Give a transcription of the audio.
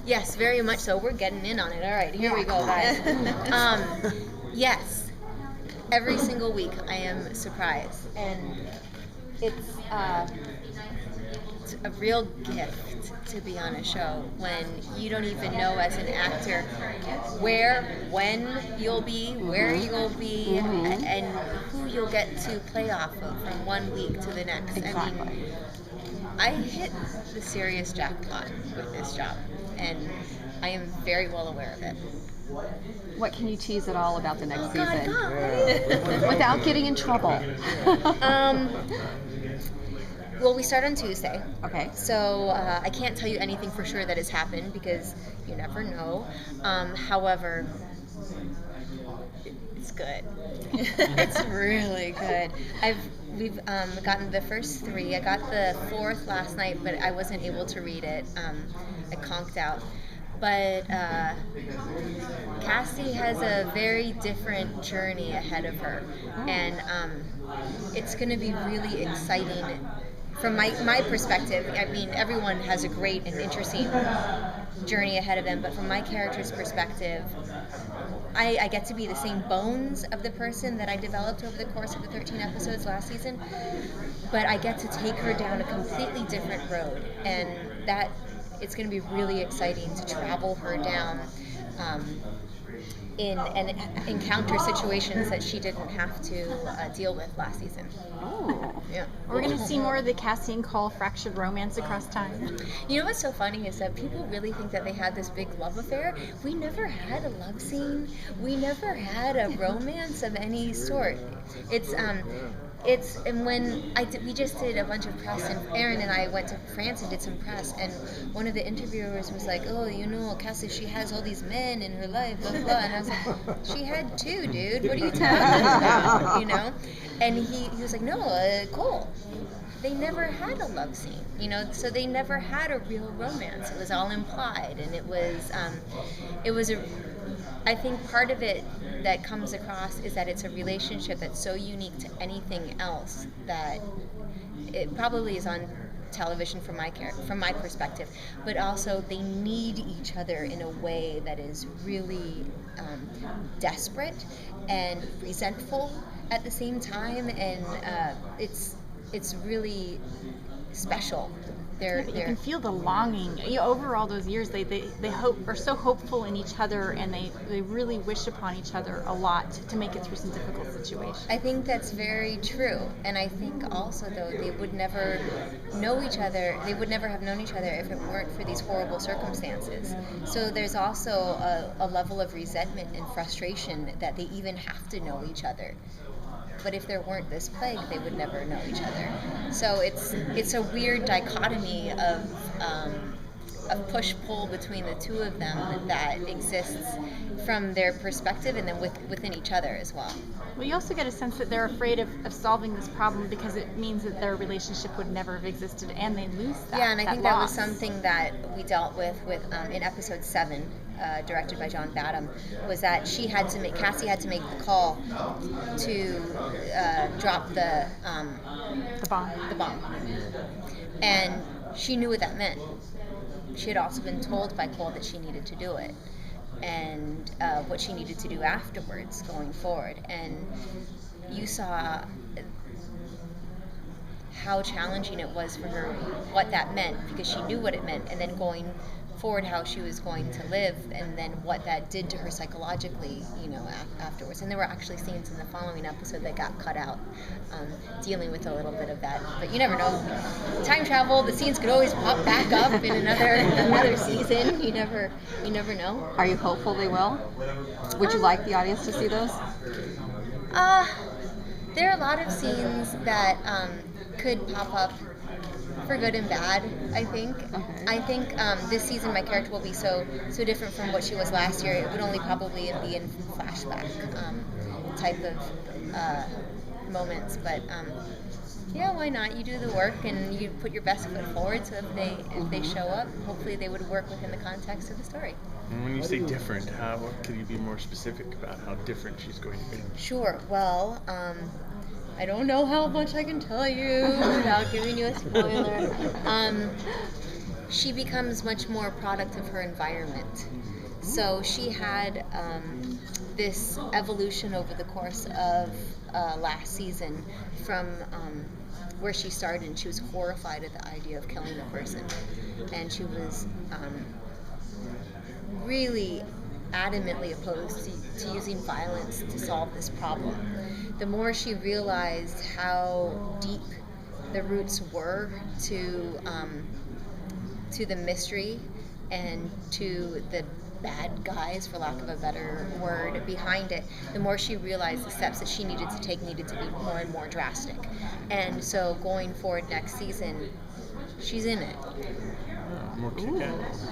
Yes, very much so. We're getting in on it. All right, here we go, guys. Yes, every single week I am surprised, and it's a real gift to be on a show when you don't even know as an actor when you'll be, where you'll be, and who you'll get to play off of from one week to the next. Exactly. I mean, I hit the serious jackpot with this job, and I am very well aware of it. What can you tease at all about the next season? God. Without getting in trouble. Well, we start on Tuesday. Okay. So I can't tell you anything for sure that has happened because you never know. However, it's good. It's really good. We've gotten the first 3. I got the 4th last night, but I wasn't able to read it. I conked out. But Cassie has a very different journey ahead of her, and it's going to be really exciting. From my perspective, I mean, everyone has a great and interesting journey ahead of them, but from my character's perspective, I get to be the same bones of the person that I developed over the course of the 13 episodes last season, but I get to take her down a completely different road, and that it's going to be really exciting to travel her down in and encounter situations that she didn't have to deal with last season. Oh. Yeah. We're going to see more of the Cassie and Cole fractured romance across time. You know what's so funny is that people really think that they had this big love affair. We never had a love scene. We never had a romance of any sort. And when we just did a bunch of press, and Aaron and I went to France and did some press, and one of the interviewers was like, "Oh, you know, Cassie, she has all these men in her life, blah, blah, blah." And I was like, "She had 2, dude. What are you talking about?" You know? And he was like, "No, Cole. They never had a love scene, you know, so they never had a real romance. It was all implied, and it was I think part of it that comes across is that it's a relationship that's so unique to anything else that it probably is on television from my perspective, but also they need each other in a way that is really desperate and resentful at the same time, and it's really special. You can feel the longing. Over all those years, they are so hopeful in each other, and they really wish upon each other a lot to make it through some difficult situations. I think that's very true, and I think also though they would never know each other. They would never have known each other if it weren't for these horrible circumstances. So there's also a level of resentment and frustration that they even have to know each other. But if there weren't this plague, they would never know each other. So it's a weird dichotomy of push-pull between the two of them that exists from their perspective and then within each other as well. Well, you also get a sense that they're afraid of solving this problem because it means that their relationship would never have existed, and they lose that. Yeah, and I think that was loss. something that we dealt with in episode 7. Directed by John Badham, was that Cassie had to make the call to drop the bomb, and she knew what that meant. She had also been told by Cole that she needed to do it, and what she needed to do afterwards, going forward. And you saw how challenging it was for her, what that meant, because she knew what it meant, and then going forward how she was going to live, and then what that did to her psychologically, afterwards. And there were actually scenes in the following episode that got cut out, dealing with a little bit of that. But you never know. Time travel, the scenes could always pop back up in another season. You never know. Are you hopeful they will? Would you like the audience to see those? There are a lot of scenes that could pop up for good and bad, I think. Okay. I think this season my character will be so different from what she was last year. It would only probably be in flashback type of moments. But yeah, why not? You do the work and you put your best foot forward. So if they show up, hopefully they would work within the context of the story. And when you say different, what could you be more specific about how different she's going to be? Sure. Well, I don't know how much I can tell you without giving you a spoiler. she becomes much more a product of her environment. So she had this evolution over the course of last season from where she started, and she was horrified at the idea of killing a person. And she was really adamantly opposed to using violence to solve this problem. The more she realized how deep the roots were to the mystery and to the bad guys, for lack of a better word, behind it, the more she realized the steps that she needed to take needed to be more and more drastic. And so going forward next season, she's in it. More kick-ass.